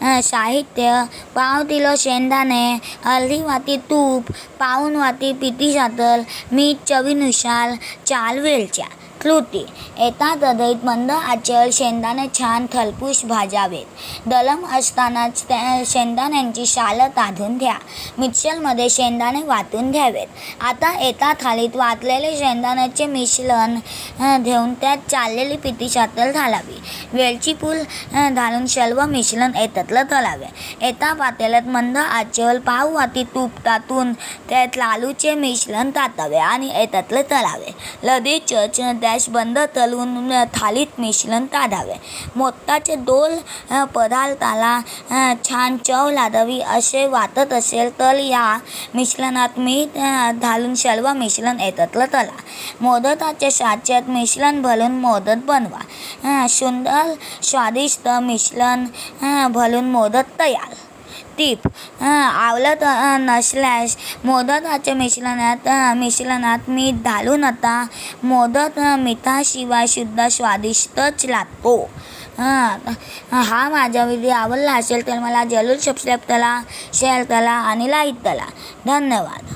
साहित्य: पाव किलो शेंगदाणे, अर्धी वाटी तूप, पाऊण वाटी पिठी साखर, मीठ चवीनुसार, 4 वेलच्या. कृती: एका कढईत मंद आचेवर शेंगदाणे छान खरपूस भाजावेत. गरम असतानाच शेंगदाण्यांची सालं काढून घ्या. मिक्सरमध्ये शेंगदाणे वाटून घ्यावेत. आता एका थालीत वाटलेले शेंगदाण्याचे मिश्रण घेऊन त्यात चाळलेली पिठी साखर घालावी. वेलची पूड घालून सर्व मिश्रण एकत्र करावे. एका पातेल्यात मंद आचेवर पाव वाटी तूप टाकून त्यात लाडूचे मिश्रण टाकावे आणि एकत्र करावे. लगेचच गॅस बंद करून थालीत मिश्रण काढावे. मोदकाचे दोन पदार्थाला छान चव लागावी असे वाटत असेल तर या मिश्रणात मीठ घालून सर्व मिश्रण एकत्र करा. मोदकाच्या साच्यात मिश्रण भरून मोदक बनवा. सुंदर स्वादिष्ट मिश्रण भरून मोदक तयार. टीप: आवडत नसल्यास मोदकाच्या मिश्रणात मीठ घालू नका. मोदक मिठाशिवाय सुद्धा स्वादिष्टच लागतो. हा माझा व्हिडिओ आवडला असेल तर मला जरूर सबस्क्राईब करा, शेअर करा आणि लाईक करा. धन्यवाद.